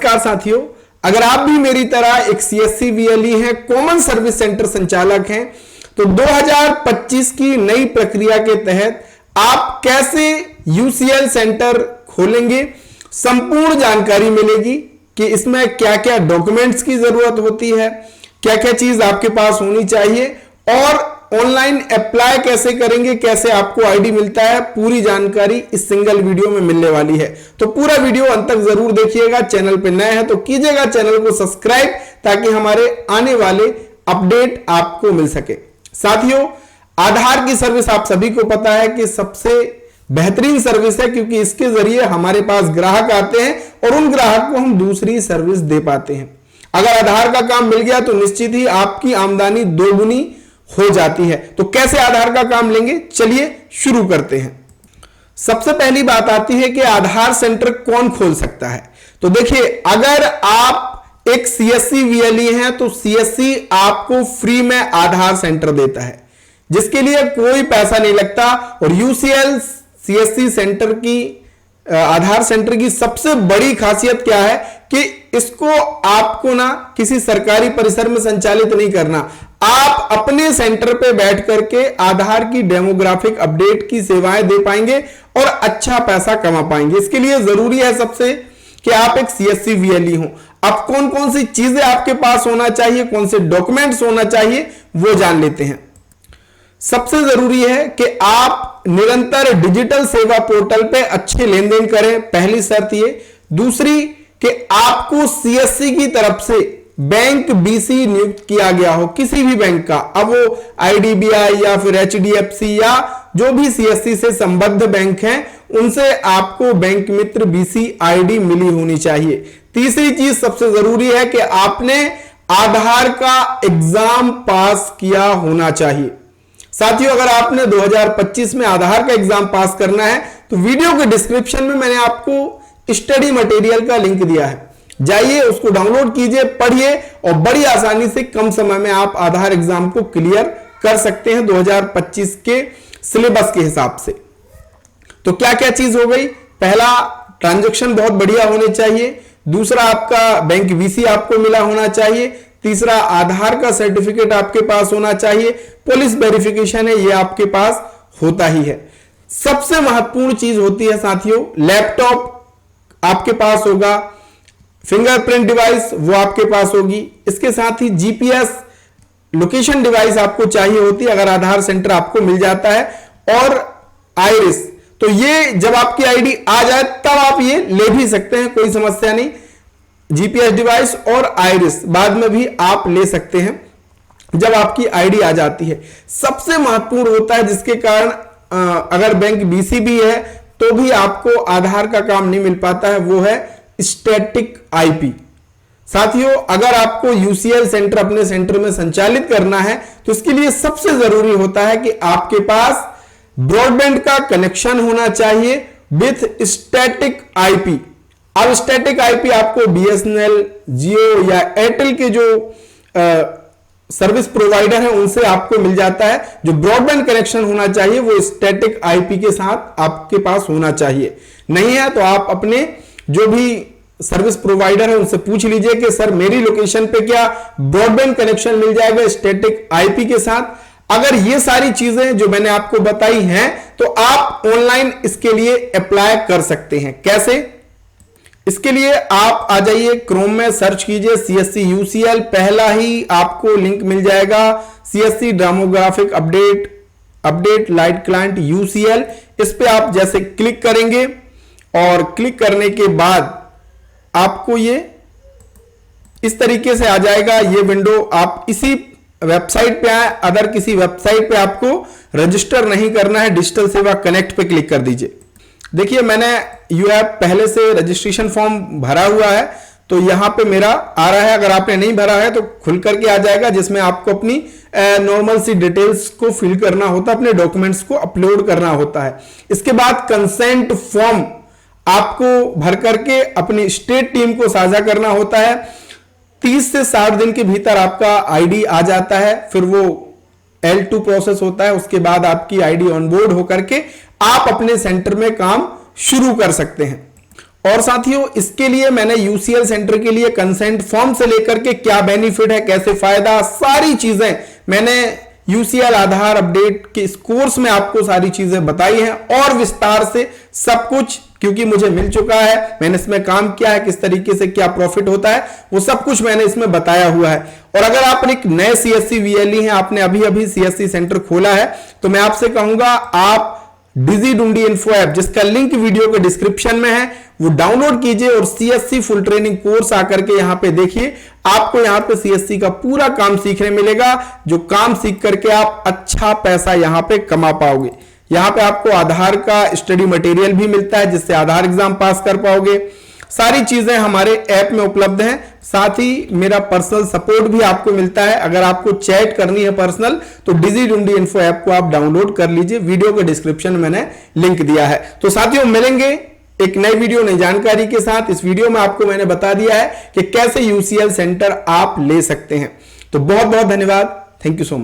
नमस्कार साथियों, अगर आप भी मेरी तरह एक सीएससी वीएलई हैं, कॉमन सर्विस सेंटर संचालक हैं, तो 2025 की नई प्रक्रिया के तहत आप कैसे यूसीएल सेंटर खोलेंगे, संपूर्ण जानकारी मिलेगी कि इसमें क्या क्या डॉक्यूमेंट्स की जरूरत होती है, क्या क्या चीज आपके पास होनी चाहिए और ऑनलाइन अप्लाई कैसे करेंगे, कैसे आपको आईडी मिलता है। पूरी जानकारी इस सिंगल वीडियो में मिलने वाली है, तो पूरा वीडियो अंत तक जरूर देखिएगा। चैनल पे नए हैं तो कीजिएगा चैनल को सब्सक्राइब, ताकि हमारे आने वाले अपडेट आपको मिल सके। साथियों, आधार की सर्विस आप सभी को पता है कि सबसे बेहतरीन सर्विस है, क्योंकि इसके जरिए हमारे पास ग्राहक आते हैं और उन ग्राहक को हम दूसरी सर्विस दे पाते हैं। अगर आधार का काम मिल गया तो निश्चित ही आपकी आमदनी दोगुनी हो जाती है। तो कैसे आधार का काम लेंगे, चलिए शुरू करते हैं। सबसे पहली बात आती है कि आधार सेंटर कौन खोल सकता है। तो देखिए, अगर आप एक सीएससी वीएलई हैं तो सीएससी आपको फ्री में आधार सेंटर देता है, जिसके लिए कोई पैसा नहीं लगता। और यूसीएल सीएससी सेंटर की आधार सेंटर की सबसे बड़ी खासियत क्या है कि इसको आपको ना किसी सरकारी परिसर में संचालित नहीं करना, आप अपने सेंटर पे बैठ करके आधार की डेमोग्राफिक अपडेट की सेवाएं दे पाएंगे और अच्छा पैसा कमा पाएंगे। इसके लिए जरूरी है सबसे कि आप एक सीएससी वीएलई हो। अब कौन कौन सी चीजें आपके पास होना चाहिए, कौन से डॉक्यूमेंट्स होना चाहिए, वो जान लेते हैं। सबसे जरूरी है कि आप निरंतर डिजिटल सेवा पोर्टल पे अच्छे लेन देन करें, पहली शर्त ये। दूसरी कि आपको सीएससी की तरफ से बैंक बीसी नियुक्त किया गया हो, किसी भी बैंक का, अब वो आईडीबीआई या फिर एचडीएफसी या जो भी सीएससी से संबद्ध बैंक हैं, उनसे आपको बैंक मित्र बीसी आईडी मिली होनी चाहिए। तीसरी चीज सबसे जरूरी है कि आपने आधार का एग्जाम पास किया होना चाहिए। साथियों, अगर आपने 2025 में आधार का एग्जाम पास करना है तो वीडियो के डिस्क्रिप्शन में मैंने आपको स्टडी मटेरियल का लिंक दिया है, जाइए उसको डाउनलोड कीजिए, पढ़िए और बड़ी आसानी से कम समय में आप आधार एग्जाम को क्लियर कर सकते हैं 2025 के सिलेबस के हिसाब से। तो क्या क्या चीज हो गई, पहला ट्रांजैक्शन बहुत बढ़िया होने चाहिए, दूसरा आपका बैंक वीसी आपको मिला होना चाहिए, तीसरा आधार का सर्टिफिकेट आपके पास होना चाहिए, पुलिस वेरिफिकेशन है ये आपके पास होता ही है। सबसे महत्वपूर्ण चीज होती है साथियों, लैपटॉप आपके पास होगा, फिंगरप्रिंट डिवाइस वो आपके पास होगी, इसके साथ ही जीपीएस लोकेशन डिवाइस आपको चाहिए होती है अगर आधार सेंटर आपको मिल जाता है, और आइरिस। तो ये जब आपकी आईडी आ जाए तब आप ये ले भी सकते हैं, कोई समस्या नहीं। जीपीएस डिवाइस और आइरिस बाद में भी आप ले सकते हैं जब आपकी आईडी आ जाती है। सबसे महत्वपूर्ण होता है, जिसके कारण अगर बैंक बीसी भी है तो भी आपको आधार का काम नहीं मिल पाता है, वो है स्टैटिक आईपी। साथियों, अगर आपको यूसीएल सेंटर अपने सेंटर में संचालित करना है तो इसके लिए सबसे जरूरी होता है कि आपके पास ब्रॉडबैंड का कनेक्शन होना चाहिए विथ स्टैटिक आईपी। अब स्टैटिक आईपी आपको बीएसएनएल, जियो या एयरटेल के जो सर्विस प्रोवाइडर है उनसे आपको मिल जाता है। जो ब्रॉडबैंड कनेक्शन होना चाहिए वो स्टैटिक आईपी के साथ आपके पास होना चाहिए। नहीं है तो आप अपने जो भी सर्विस प्रोवाइडर है उनसे पूछ लीजिए कि सर मेरी लोकेशन पे क्या ब्रॉडबैंड कनेक्शन मिल जाएगा स्टैटिक आईपी के साथ। अगर ये सारी चीजें जो मैंने आपको बताई हैं तो आप ऑनलाइन इसके लिए अप्लाई कर सकते हैं। कैसे? इसके लिए आप आ जाइए, क्रोम में सर्च कीजिए सीएससी यूसीएल, पहला ही आपको लिंक मिल जाएगा CSC demographic update light client UCL. इस पे आप जैसे क्लिक करेंगे और क्लिक करने के बाद आपको ये इस तरीके से आ जाएगा ये विंडो। आप इसी वेबसाइट पे आए, अदर किसी वेबसाइट पे आपको रजिस्टर नहीं करना है, डिजिटल सेवा कनेक्ट पे क्लिक कर दीजिए। देखिए, मैंने यू ऐप पहले से रजिस्ट्रेशन फॉर्म भरा हुआ है तो यहां पे मेरा आ रहा है। अगर आपने नहीं भरा है तो खुल करके आ जाएगा, जिसमें आपको अपनी नॉर्मल सी डिटेल्स को फिल करना होता है, अपने डॉक्यूमेंट्स को अपलोड करना होता है। इसके बाद कंसेंट फॉर्म आपको भर करके अपनी स्टेट टीम को साझा करना होता है। 30 से 60 दिन के भीतर आपका आईडी आ जाता है, फिर वो L2 प्रोसेस होता है, उसके बाद आपकी आईडी ऑनबोर्ड होकर के आप अपने सेंटर में काम शुरू कर सकते हैं। और साथियों इसके लिए मैंने यूसीएल सेंटर के लिए कंसेंट फॉर्म से लेकर के क्या बेनिफिट है, कैसे फायदा, सारी चीजें मैंने यूसीएल आधार अपडेट के इस कोर्स में आपको सारी चीजें बताई हैं और विस्तार से सब कुछ, क्योंकि मुझे मिल चुका है, मैंने इसमें काम किया है, किस तरीके से क्या प्रॉफिट होता है वो सब कुछ मैंने इसमें बताया हुआ है। और अगर आप एक नए सीएससी वीएलई हैं, आपने अभी अभी सीएससी सेंटर खोला है, तो मैं आपसे कहूंगा आप डिजीडुंडी इन्फो ऐप, जिसका लिंक वीडियो के डिस्क्रिप्शन में है, वो डाउनलोड कीजिए और सीएससी फुल ट्रेनिंग कोर्स आकर के यहां पे देखिए। आपको यहां पे सीएससी का पूरा काम सीखने मिलेगा, जो काम सीख करके आप अच्छा पैसा यहां पे कमा पाओगे। यहां पे आपको आधार का स्टडी मटेरियल भी मिलता है, जिससे आधार एग्जाम पास कर पाओगे। सारी चीजें हमारे ऐप में उपलब्ध हैं, साथ ही मेरा पर्सनल सपोर्ट भी आपको मिलता है। अगर आपको चैट करनी है पर्सनल, तो डिजीडुंडी इन्फो ऐप को आप डाउनलोड कर लीजिए, वीडियो के डिस्क्रिप्शन में मैंने लिंक दिया है। तो साथियों मिलेंगे एक नई वीडियो नई जानकारी के साथ। इस वीडियो में आपको मैंने बता दिया है कि कैसे यूसीएल सेंटर आप ले सकते हैं। तो बहुत बहुत धन्यवाद, थैंक यू सो मच।